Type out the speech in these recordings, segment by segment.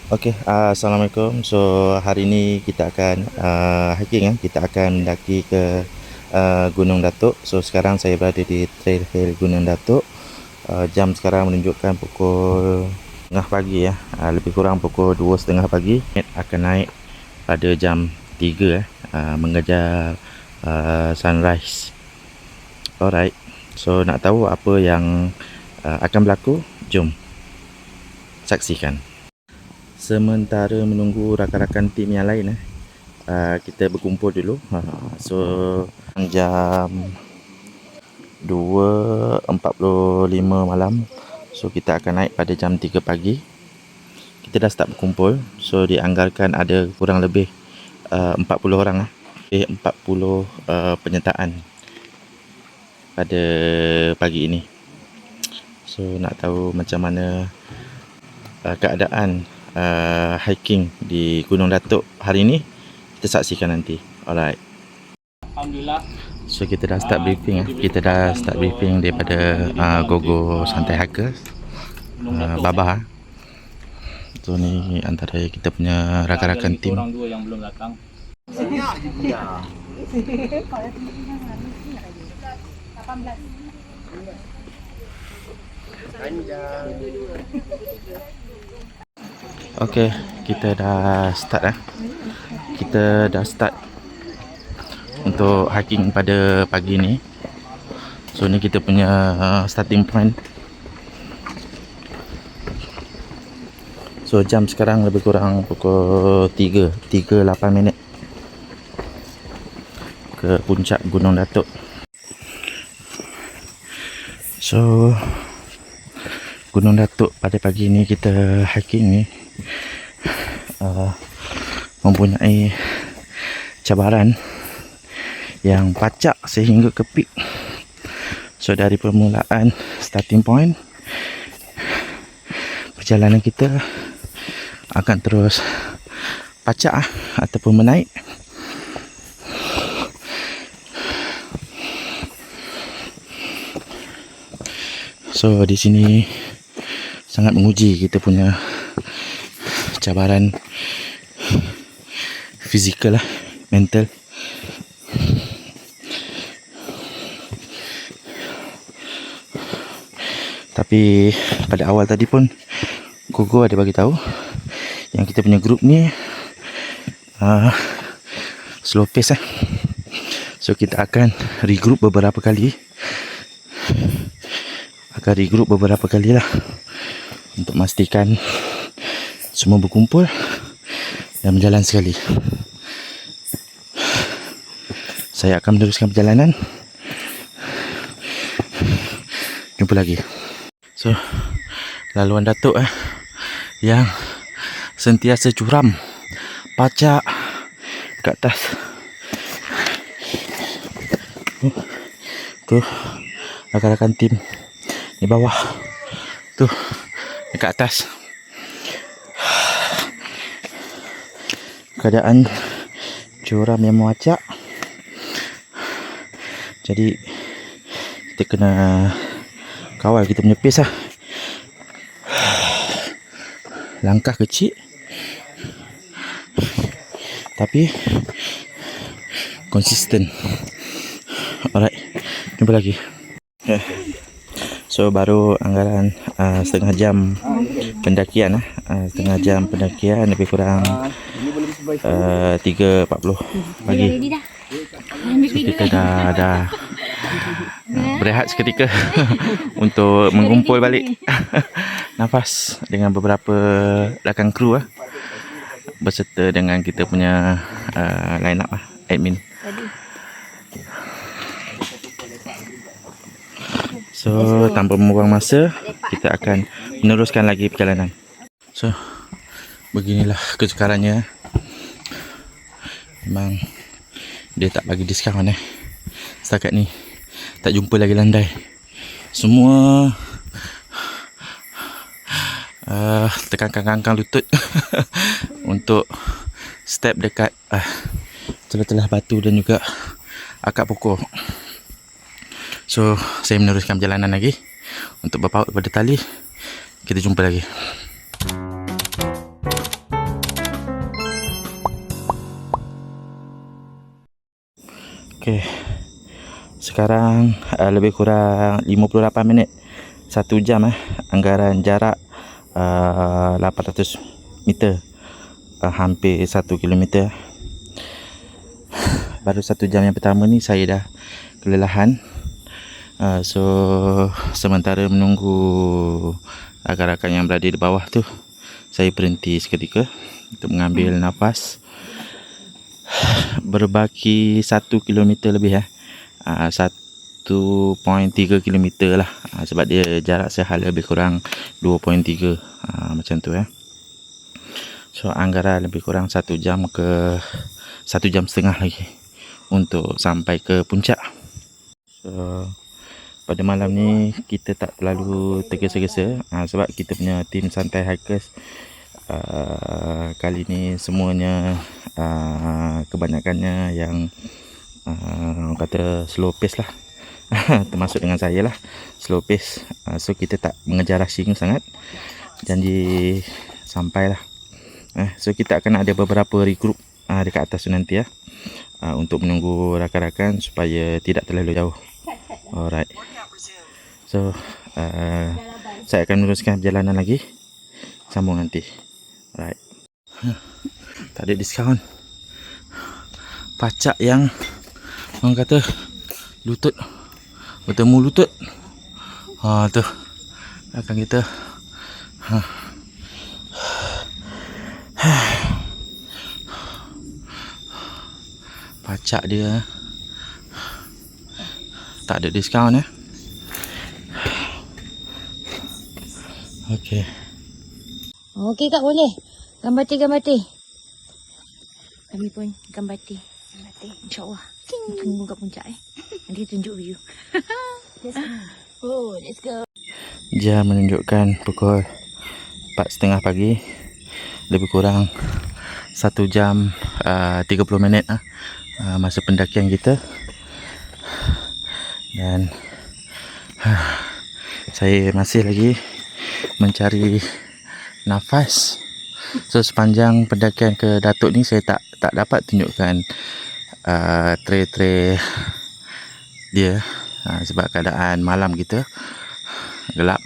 Okey, assalamualaikum. So hari ini kita akan hiking. Kita akan mendaki ke Gunung Datuk. So sekarang saya berada di Trail Hill Gunung Datuk. Jam sekarang menunjukkan pukul tengah pagi ya. Lebih kurang pukul 2:30 pagi. Akan naik pada jam 3 mengejar sunrise. Alright. So nak tahu apa yang akan berlaku? Jom saksikan. Sementara menunggu rakan-rakan tim yang lain kita berkumpul dulu. So jam 2:45 malam. So kita akan naik pada jam 3 pagi. Kita dah start berkumpul. So dianggarkan ada kurang lebih 40 orang 40 penyertaan pada pagi ini. So nak tahu macam mana keadaan hiking di Gunung Datuk hari ini, kita saksikan nanti. Alright. Alhamdulillah. So kita dah start briefing Kita dah start briefing daripada Gogo Santai Hikers, Babah. So ni antara kita punya rakan-rakan tim. Orang dua yang belum datang. Okey, kita dah start Kita dah start untuk hiking pada pagi ni. So ni kita punya starting point. So jam sekarang lebih kurang pukul 3:08 minit ke puncak Gunung Datuk. So Gunung Datuk pada pagi ni kita hiking ni mempunyai cabaran yang pacak sehingga ke peak. So dari permulaan starting point, perjalanan kita akan terus pacak ataupun menaik. So di sini sangat menguji kita punya cabaran fizikal mental. Tapi pada awal tadi pun Gogo ada bagi tahu yang kita punya grup ni slow pace So kita akan regroup beberapa kali. Lah untuk memastikan semua berkumpul dan berjalan sekali. Saya akan meneruskan perjalanan. Jumpa lagi. So laluan Datuk yang sentiasa curam, pacak ke atas. Tuh rakan-rakan tim di bawah, tuh dekat atas. Keadaan curam yang memacak, jadi kita kena kawal kita punya pace Langkah kecil tapi konsisten. Alright, jumpa lagi. So baru anggaran setengah jam pendakian lebih kurang 3:40 pagi. So kita dah berehat seketika untuk mengumpul balik nafas dengan beberapa rakan kru berserta dengan kita punya line up admin. So tanpa membuang masa, kita akan meneruskan lagi perjalanan. So beginilah kesukarannya. Memang dia tak bagi diskaun setakat ni. Tak jumpa lagi landai. Semua tekankan kangkang lutut untuk step dekat celah-celah batu dan juga akar pokok. So saya meneruskan perjalanan lagi untuk berpaut pada tali. Kita jumpa lagi. Okey. Sekarang lebih kurang 58 minit. 1 jam anggaran jarak 800 meter. Hampir 1 kilometer. Baru 1 jam yang pertama ni saya dah kelelahan. So sementara menunggu rakan-rakan yang berada di bawah tu, saya berhenti seketika untuk mengambil nafas. Berbaki 1 kilometer lebih 1.3 kilometer lah, sebab dia jarak sehal lebih kurang 2.3 macam tu So anggaran lebih kurang 1 jam ke 1 jam setengah lagi untuk sampai ke puncak. So pada malam ni kita tak terlalu tergesa-gesa sebab kita punya tim santai hikers kali ni semuanya kebanyakannya yang kata slow pace lah. Termasuk dengan saya lah, slow pace. So kita tak mengejar rushing sangat, janji sampai lah. So kita akan ada beberapa regroup dekat atas tu nanti untuk menunggu rakan-rakan supaya tidak terlalu jauh. Alright. So saya akan meneruskan perjalanan lagi. Sambung nanti. Alright. Tak ada diskaun. Pacak yang orang kata lutut bertemu lutut. Tu belakang kita. Pacak dia tak ada diskaun Okey. Okey Kak, boleh. Gambar ti. Kami pun gambar ti. InsyaAllah. Tunggu kat puncak Nanti tunjuk view. Let's go. Jam menunjukkan pukul 4.30 pagi. Lebih kurang 1 jam 30 minit masa pendakian kita. Dan saya masih lagi mencari nafas. So sepanjang pendakian ke Datuk ni saya tak dapat tunjukkan trail dia sebab keadaan malam kita gelap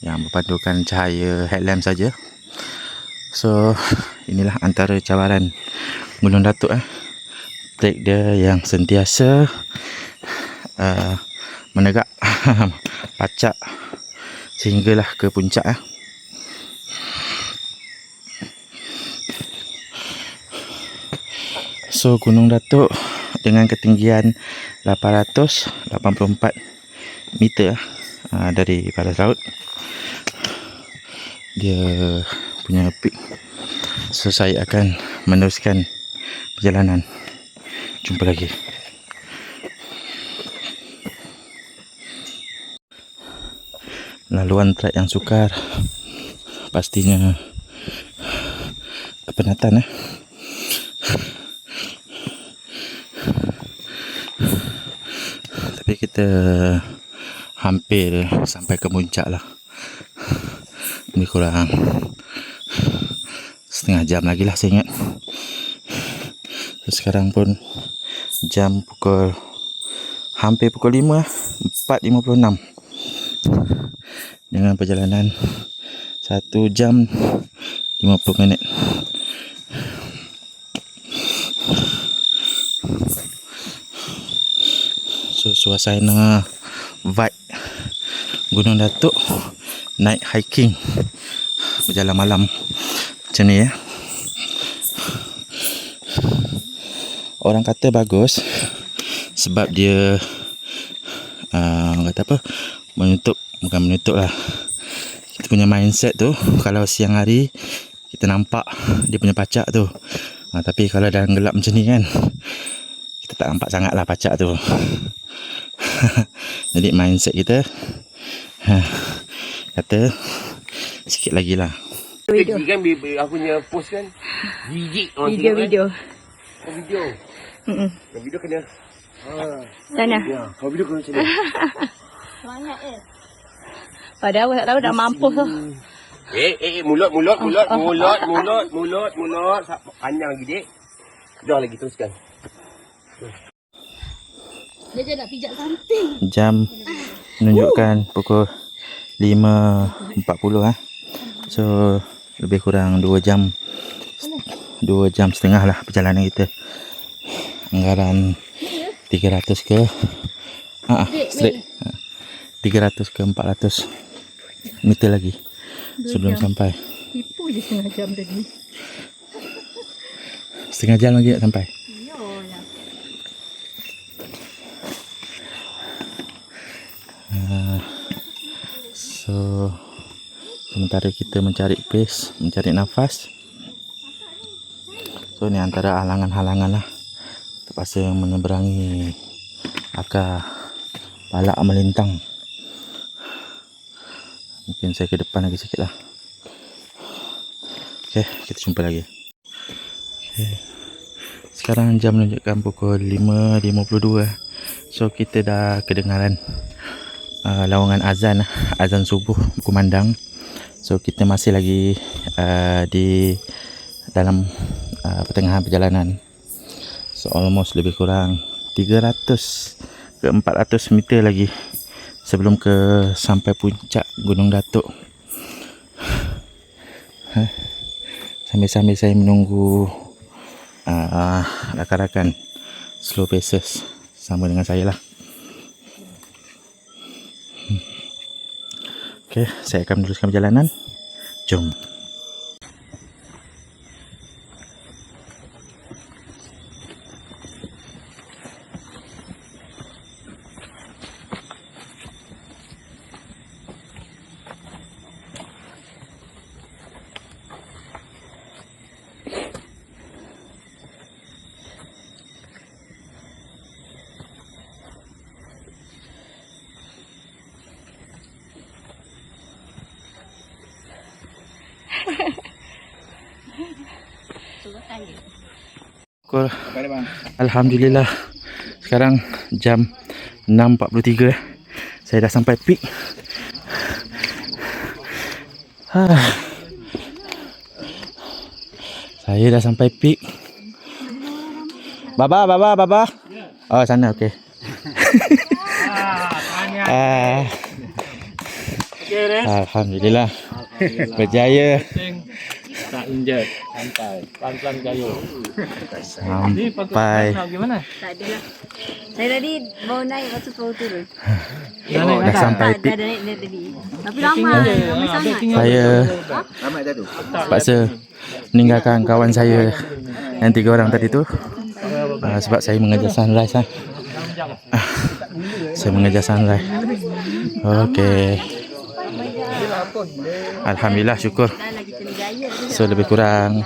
yang berpandukan cahaya headlamp saja. So inilah antara cabaran Gunung Datuk trek dia yang sentiasa menegak pacak sehinggalah ke puncak So Gunung Datuk dengan ketinggian 884 meter dari paras laut. Dia punya peak. So saya akan meneruskan perjalanan. Jumpa lagi. Laluan trek yang sukar pastinya kepenatan tapi kita hampir sampai ke puncak lah. Lebih kurang setengah jam lagi lah saya ingat. Sekarang pun jam hampir pukul 5 4.56 dengan perjalanan 1 jam 50 minit. So suasana vibe Gunung Datuk naik hiking berjalan malam macam ni Orang kata bagus sebab dia kata apa, bukan menutup lah kita punya mindset tu. Kalau siang hari kita nampak dia punya pacak tu, tapi kalau dalam gelap macam ni kan, kita tak nampak sangat lah pacak tu. Jadi mindset kita kata sikit lagi lah. Video kan aku punya post kan. Jijik orang tengok Video. kan. Video. Video kena Sana. ya, kalau video kena macam ni. Semangat Padahal aku tak tahu dah mampus tu. Mulut. Panjang lagi, Dek. Dah lagi teruskan. Dia je nak pijak samping. Jam menunjukkan pukul 5.40 So lebih kurang 2 jam 2 jam setengah lah perjalanan kita. Anggaran 300 ke straight 300 ke 400 meter lagi sebelum sampai. Tipu je setengah jam tadi. Setengah jam lagi nak sampai. So sementara kita mencari pace, mencari nafas. So ni antara halangan-halangan lah. Terpaksa menyeberangi akar palak melintang. Mungkin saya ke depan lagi sikit lah. Okay, kita jumpa lagi. Okay. Sekarang jam menunjukkan pukul 5.52. So kita dah kedengaran lawangan azan subuh kumandang. So kita masih lagi di dalam pertengahan perjalanan. So almost lebih kurang 300 ke 400 meter lagi sebelum ke sampai puncak Gunung Datuk. Sambil-sambil saya menunggu rakan-rakan slow pacers sama dengan saya lah. Okay, saya akan meneruskan perjalanan. Jom. Alhamdulillah. Sekarang jam 6.43. Saya dah sampai peak. Saya dah sampai peak. Baba. Oh, sana okey. Alhamdulillah. Berjaya. Tak injet. Santai. Pelan-pelan kayu. Sampai. Gimana? Tak ada lah. Saya tadi baru naik, lepas tu baru turun. Dah sampai Dah peak. naik dia tadi. Tapi ramai sangat. Saya terpaksa meninggalkan kawan saya yang 3 orang tadi tu sebab saya mengejar sunrise lah. Saya mengejar sunrise. Okey. Alhamdulillah, syukur. So lebih kurang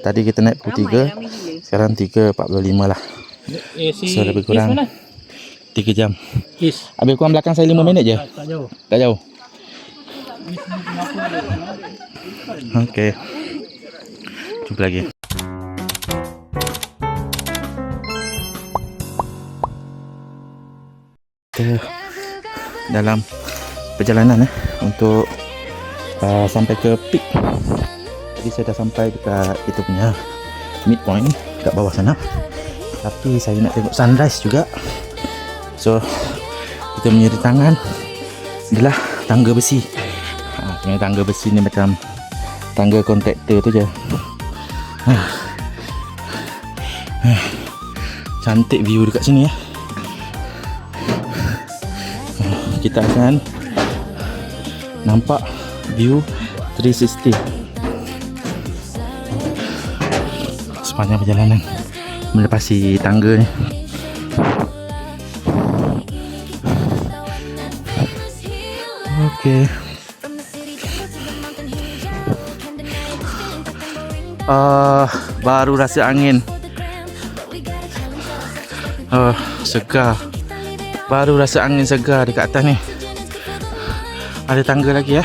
tadi kita naik pukul 3, sekarang 3.45 lah. So lebih kurang 3 jam. Habis kurang belakang saya 5 minit je. Tak jauh. Tak jauh. Okey. Jumpa lagi. Kita dalam perjalanan untuk sampai ke peak. Jadi saya dah sampai dekat kita punya midpoint kat bawah sana. Tapi saya nak tengok sunrise juga. So kita menyeri tangan adalah tangga besi. Tangga besi ni macam tangga kontraktor tu je. Cantik view dekat sini ya. Kita akan nampak view 360 sepanjang perjalanan melepasi tangga ni. Okey. Baru rasa angin. Segar. Baru rasa angin segar dekat atas ni. Ada tangga lagi ya.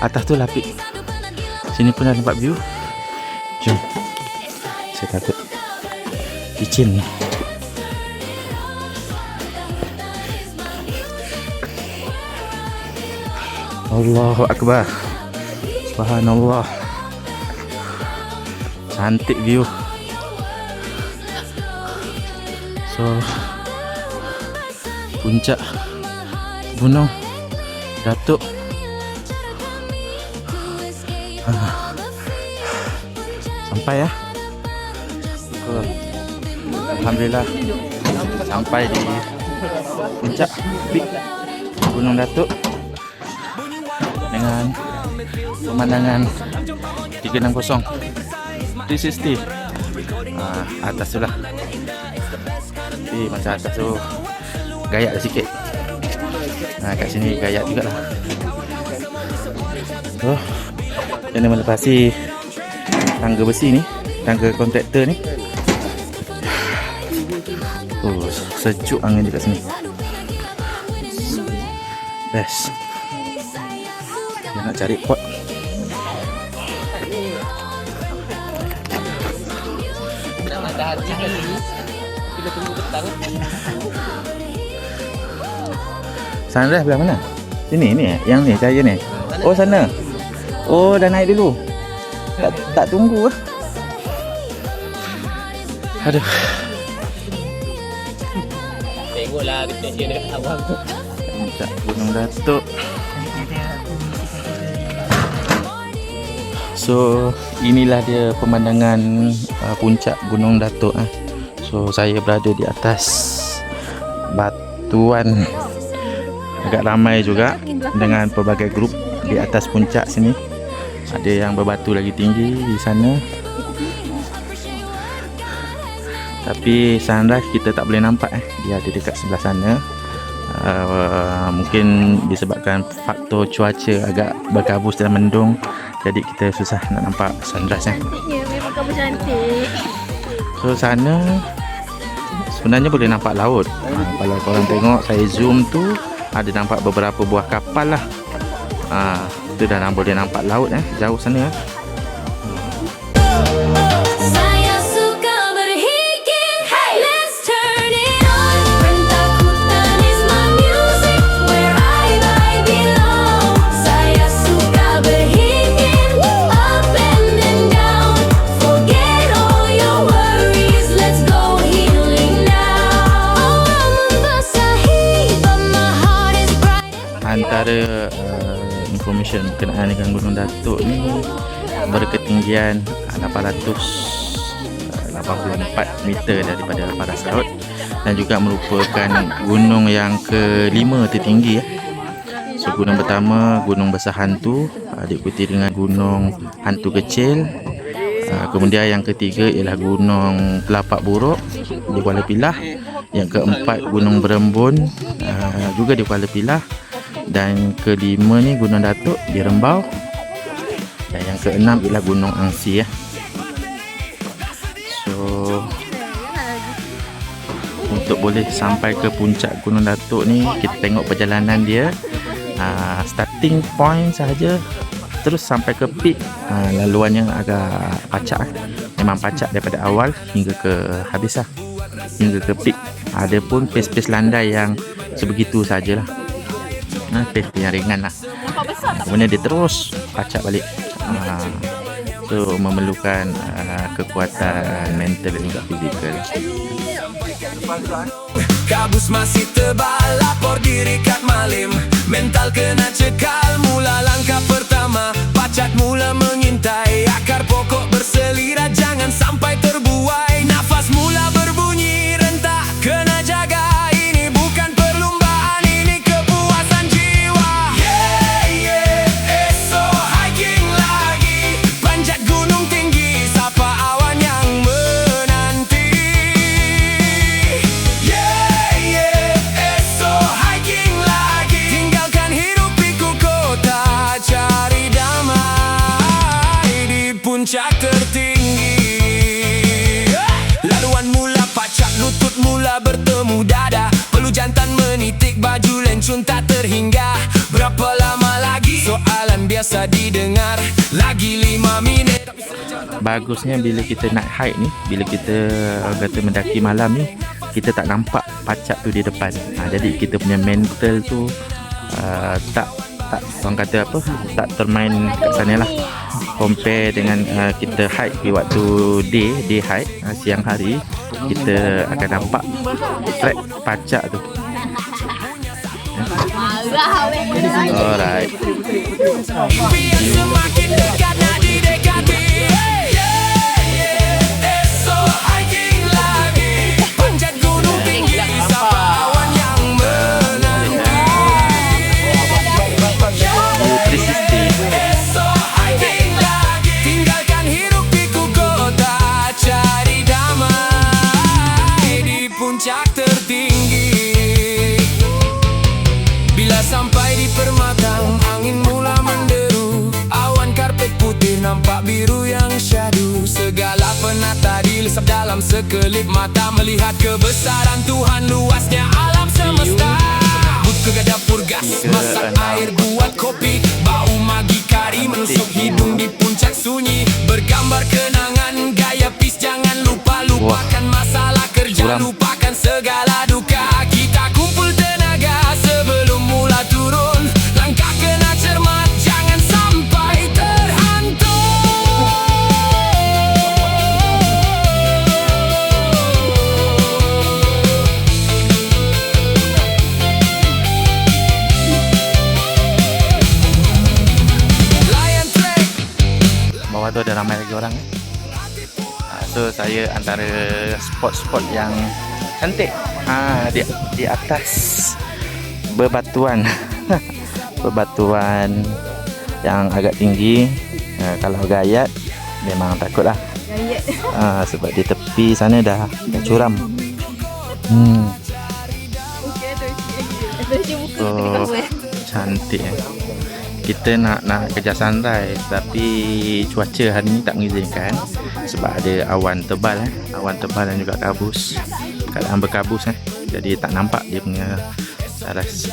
Atas tu lapik. Sini pun ada nampak view. Jom. Saya takut licin ni. Allahu Akbar. Subhanallah. Cantik view. So puncak Gunung Datuk. Sampai ya. Alhamdulillah sampai di puncak peak Gunung Datuk dengan pemandangan 360 360 atas tu lah. Tapi masa atas tu gayak sikit. Kat sini gayak juga lah. Kena melepasi tangga besi ni, tangga kontraktor ni. Sejuk angin dekat sini. Best. Dia nak cari pot. Sunrise belah mana? Sini ni, yang ni cahaya ni. Oh sana. Oh dah naik dulu. Tak tunggu lah. Aduh. Tengoklah reflection dekat awang tu. Puncak Gunung Datuk. So inilah dia pemandangan puncak Gunung Datuk. So saya berada di atas batuan. Agak ramai juga dengan pelbagai grup di atas puncak sini. Ada yang berbatu lagi tinggi di sana. Tapi sunrise kita tak boleh nampak. Dia ada dekat sebelah sana. Mungkin disebabkan faktor cuaca agak berkabus dan mendung, jadi kita susah nak nampak sunrise. Cantiknya, memang kamu cantik. So sana sebenarnya boleh nampak laut. Kalau korang tengok saya zoom tu, ada nampak beberapa buah kapal lah. Itu dah boleh nampak laut jauh sana. Saya suka berhiking, let's turn it on. Rentak hutan is my music, where I belong. Saya suka berhiking, up and then down. Forget all your worries, let's go healing now. Oh, membasahi, but my heart is bright. Antara information berkenaan dengan Gunung Datuk ni berketinggian 884 meter daripada paras laut dan juga merupakan gunung yang kelima tertinggi. So gunung pertama Gunung Besar Hantu, diikuti dengan Gunung Hantu Kecil. Kemudian yang ketiga ialah Gunung Telapak Buruk di Kuala Pilah. Yang keempat Gunung Berembun juga di Kuala Pilah. Dan kelima ni Gunung Datuk di Rembau. Dan yang keenam ialah Gunung Angsi. So untuk boleh sampai ke puncak Gunung Datuk ni, kita tengok perjalanan dia. Starting point sahaja terus sampai ke peak. Laluan yang agak pacak. Memang pacak daripada awal hingga ke habis lah, hingga ke peak. Ada pun pace-pace landai yang sebegitu sajalah. Pace yang ringan lah. Kemudian dia terus pacak balik. So memerlukan kekuatan mental dan juga fizikal. Kabus masih tebal, lapor diri kat malim. Mental kena cekal, mula langkah pertama. Pacat mula mengintai, akar pokok berselira, jangan sampai terbuai. Nafas mula berbunyi rentak, kena jaga. Ini bukan perlumbaan, ini kepuasan jiwa. Yeah, yeah, esok hiking lagi. Panjat gunung tinggi, sapa awan yang menanti. Yeah, yeah, esok hiking lagi. Tinggalkan hidup piku kota, cari damai di puncak tertinggi. Laluan mula pacak, lutut mula bertemu dada. Perlu jantan menitik, baju lencun tak terhingga. Berapa lama lagi? Soalan biasa didengar. Lagi 5 minit. Bagusnya bila kita nak hike ni, bila kita kata mendaki malam ni, kita tak nampak pacak tu di depan. Jadi kita punya mental tu tak orang kata apa, tak termain kat sana lah. Compare dengan kita hike di waktu day hike, siang hari, kita akan nampak track pacak tu. Alright. Biar semakin dekat nak didekati. Esok hiking lagi, panjat gunung tinggi, sapa awan yang menanti. Esok hiking lagi, tinggalkan hiruk pikuk kota, cari damai di puncak tertinggi. Bila sampai di permatang, angin mula menderu, awan karpet putih nampak biru yang syahdu. Segala penata dilesap dalam sekelip mata, melihat kebesaran Tuhan, luasnya alam semesta. But ke dapur gas, masak air, buat kopi, bau magi kari menusuk hidung di puncak sunyi. Bergambar kenangan, gaya pis, jangan lupa. Lupakan masalah kerja, lupakan segala duka. Kita kumpul tenaga sebelum mula turun. Langkah kena cermat, jangan sampai terhantung. Layan trek. Bawah tu ada ramai lagi orang. So saya antara spot-spot yang cantik di atas bebatuan. Bebatuan yang agak tinggi. Kalau gayat memang takutlah. Sebab di tepi sana dah curam. So cantik. Kita nak kejar sunrise tapi cuaca hari ni tak mengizinkan sebab ada awan tebal awan tebal dan juga kabus. Keadaan berkabus jadi tak nampak dia punya sunrise.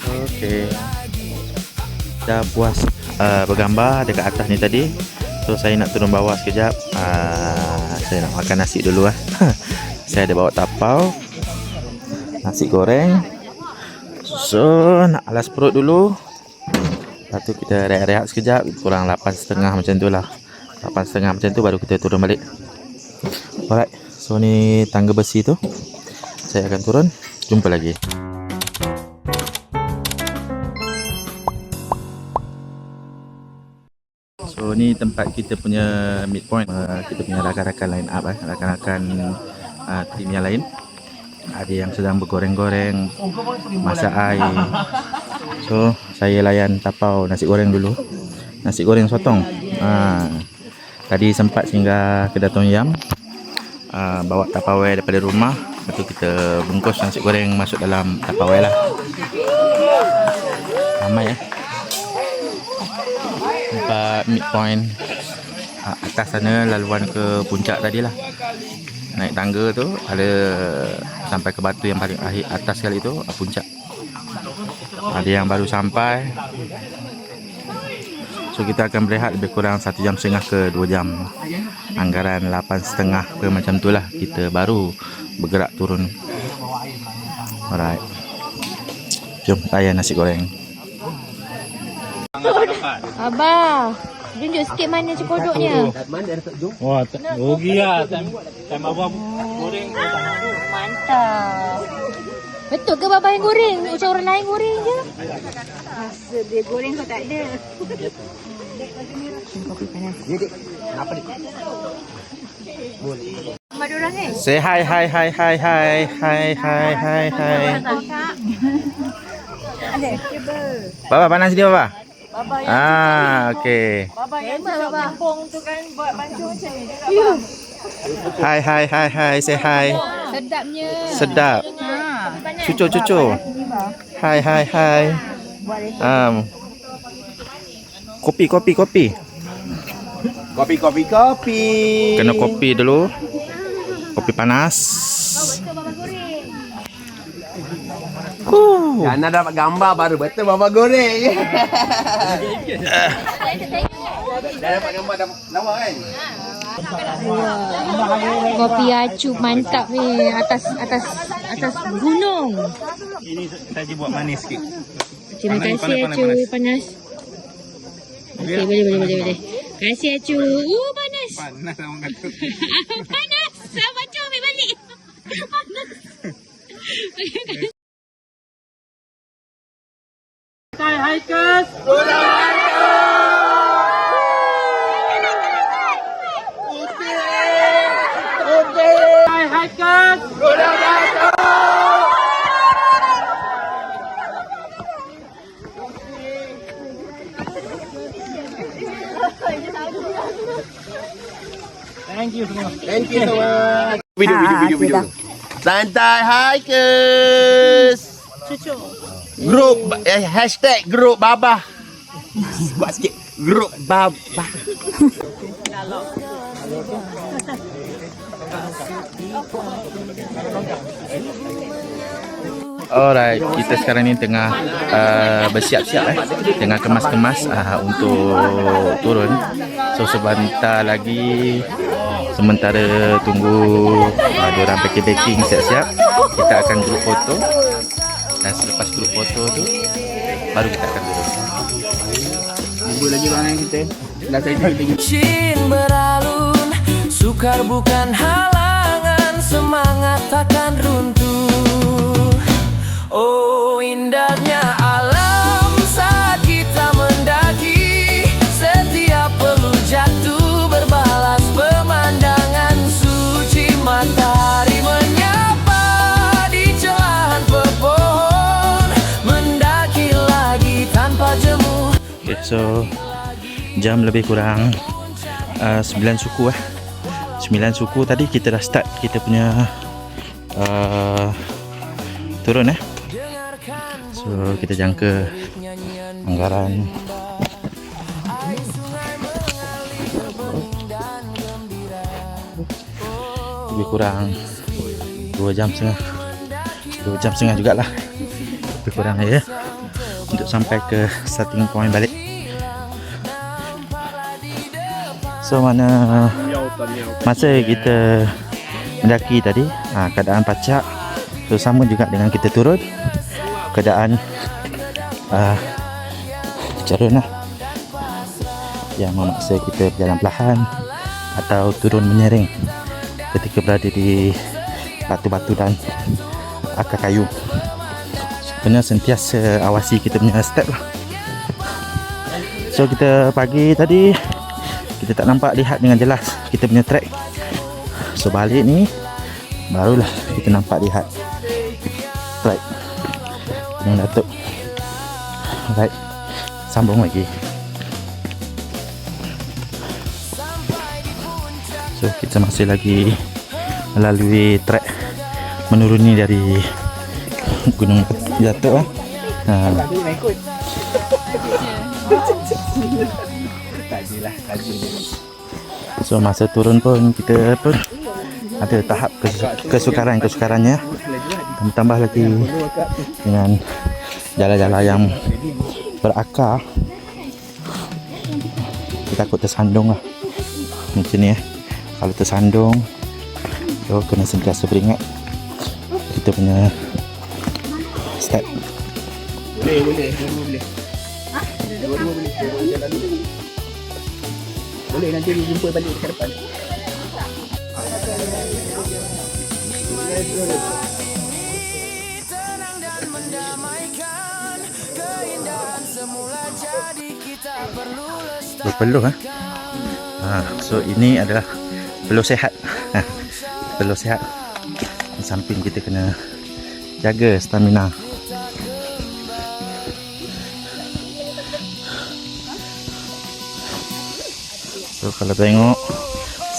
Okey. Dah puas bergambar dekat atas ni tadi. So saya nak turun bawah sekejap. Saya nak makan nasi dulu Saya ada bawa tapau, nasi goreng. So nak alas perut dulu. Lepas tu kita rehat-rehat sekejap, kurang 8.30 macam tu lah. 8.30 macam tu baru kita turun balik. Alright, so ni tangga besi tu. Saya akan turun. Jumpa lagi. So ni tempat kita punya midpoint. Kita punya rakan-rakan line up rakan-rakan tim yang lain. Ada yang sedang bergoreng-goreng, masak air. So saya layan tapau nasi goreng dulu. Nasi goreng sotong. Tadi sempat singgah kedai Tom Yam, bawa tapawai daripada rumah. Lepas tu kita bungkus nasi goreng masuk dalam tapawai lah. Ramai tempat midpoint atas sana, laluan ke puncak tadi lah. Naik tangga tu ada sampai ke batu yang paling atas sekali tu, puncak. Ada yang baru sampai. So kita akan berehat lebih kurang 1.5 jam ke 2 jam. Anggaran 8.30 ke macam tu lah kita baru bergerak turun. Alright, jom layan nasi goreng. Abah, tunjuk sikit mana cekodoknya. Wah, rugi lah. Time abang goreng tu tak nak. Mantap. Betul ke babah yang goreng? Macam orang lain goreng je. Masa dia goreng kau tak ada. Kopi panas. Mak diorang kan? Say hi. Ada. Cuba. Baba panas dia baba. Baba yang okey. Baba yang kampung tu kan buat pancung macam ni. Dia Hai, say hi. sedapnya. Sedap. Cucu. Hai. Kopi. Kopi. Kena kopi dulu. Kopi panas. Jana dapat gambar baru betul baba goreng. Dah dapat gambar dah lawa kan? Kopi acup mantap ni atas gunung. Ini saja buat manis sikit. Terima kasih acup panas. Okey, boleh. Terima kasih acup. Panas. Panas orang kata. Panas. Sama acup ambil balik. Video. Santai hikers. Hashtag grup babah. Buat sikit. Grup babah. Alright, kita sekarang ni tengah bersiap-siap tengah kemas-kemas untuk turun. So sebentar lagi, sementara tunggu diorang packing siap-siap, kita akan group foto. Dan selepas group foto tu baru kita akan turun. Cin beralun, sukar bukan halangan, semangat takkan runtuh. Oh indahnya alam saat kita mendaki, setiap pelur jatuh berbalas pemandangan suci. Matahari menyapa di celahan pepohon, mendaki lagi tanpa jemu. Okay, so jam lebih kurang 9 suku 9 suku tadi kita dah start kita punya turun so kita jangka anggaran lebih kurang 2 jam setengah jugalah lebih kurang ya untuk sampai ke starting point balik. So mana masa kita mendaki tadi keadaan pacak, so sama juga dengan kita turun keadaan cerun yang memaksa kita berjalan perlahan atau turun menyering ketika berada di batu-batu dan akar kayu. Sebenarnya sentiasa awasi kita punya step lah. So kita pagi tadi kita tak nampak lihat dengan jelas kita punya track. So balik ni barulah kita nampak lihat track Gunung Datuk. Alright, sambung lagi. So kita masih lagi melalui track menuruni dari Gunung Datuk So masa turun pun kita pun ada tahap kesukarannya, tambah lagi dengan jalan-jalan yang berakar. Kita takut tersandung lah macam ni Kalau tersandung, so kena sentiasa beringat kita punya step. Boleh. Boleh nanti jumpa balik ke depan. Tenang dan mendamaikan, keindahan semula jadi kita perlu lestari. Berpeluh so ini adalah peluh sehat. Peluh sehat. Di samping kita kena jaga stamina. So kalau tengok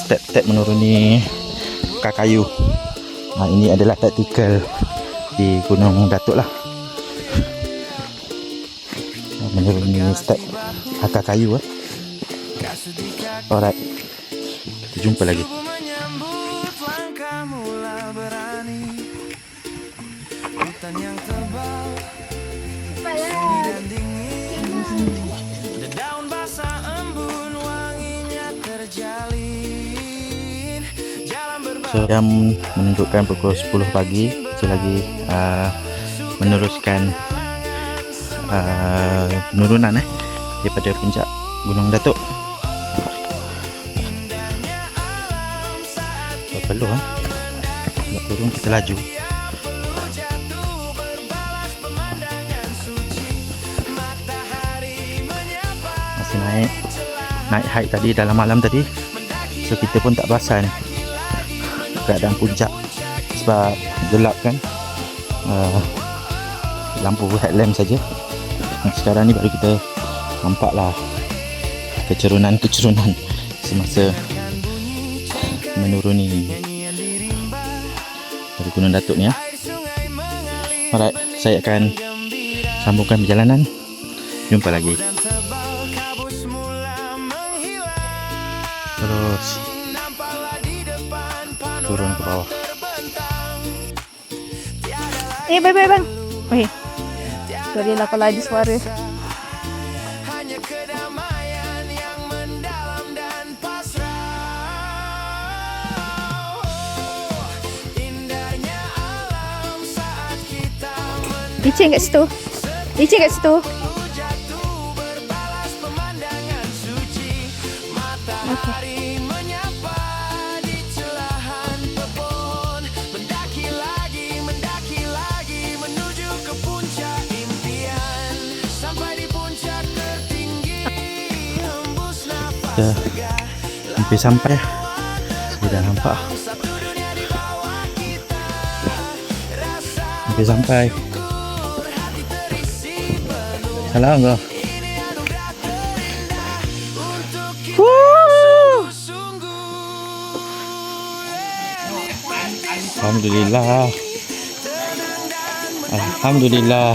step-step menuruni akar kayu, ini adalah taktikal di Gunung Datuk lah, menuruni step akar kayu. Alright, kita jumpa lagi. Menyambut langkah mula berani, hutan yang tebal dan dingin, daun basah embun wanginya terjalin, jalan So jam menunjukkan pukul 10 pagi. Kita lagi meneruskan penurunan daripada puncak Gunung Datuk. Perlu turun kita laju. Masih naik hike tadi dalam malam tadi, so kita pun tak perasan keadaan puncak sebab gelap kan. Lampu headlamp saja. Sekarang ni baru kita nampaklah kecerunan semasa menuruni dari Gunung Datuk ni ya. Alright, saya akan sambungkan perjalanan. Jumpa lagi. Terus turun ke bawah. Bye bang. Weh. Sorry lah kalau ada suara. Licin kat situ. Okay. Kita hampir sampai. Sudah nampak. Hampir sampai. Salam kau. Alhamdulillah. Alhamdulillah.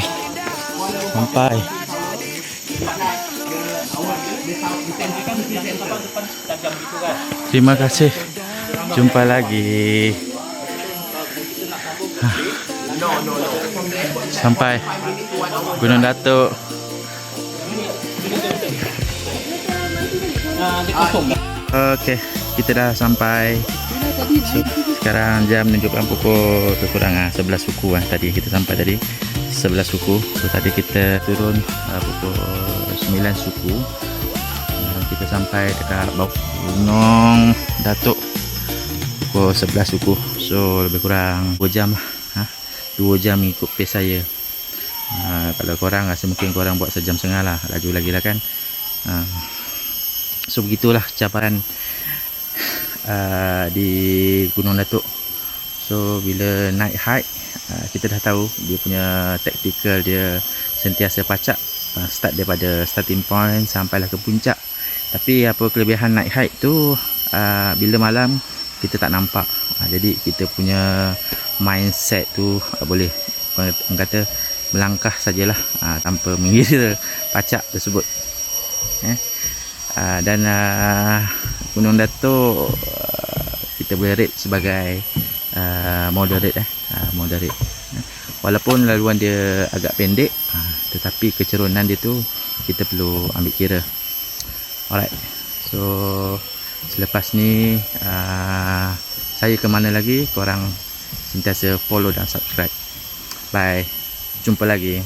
Sampai. Terima kasih. Jumpa lagi. Sampai Gunung Datuk. Okey, kita dah sampai. So, sekarang jam menunjukkan pukul kekurangan 11 suku tadi kita sampai tadi 11 suku. So tadi kita turun pukul 9 suku. Kita sampai dekat bawah Gunung Datuk pukul 11 suku. So lebih kurang 2 jam 2 jam ikut pace saya. Kalau korang rasa mungkin korang buat sejam setengah lah, laju lagi lah kan. So begitulah cabaran di Gunung Datuk. So bila naik hike, kita dah tahu dia punya taktikal, dia sentiasa pacak start daripada starting point sampailah ke puncak. Tapi apa kelebihan naik hike tu, bila malam kita tak nampak. Jadi kita punya mindset tu boleh orang kata melangkah sajalah tanpa mengira pacak tersebut. Dan Gunung Datuk kita boleh rate sebagai moderate. Walaupun laluan dia agak pendek, tetapi kecerunan dia tu kita perlu ambil kira. Alright, so selepas ni saya ke mana lagi, korang sentiasa follow dan subscribe. Bye, jumpa lagi.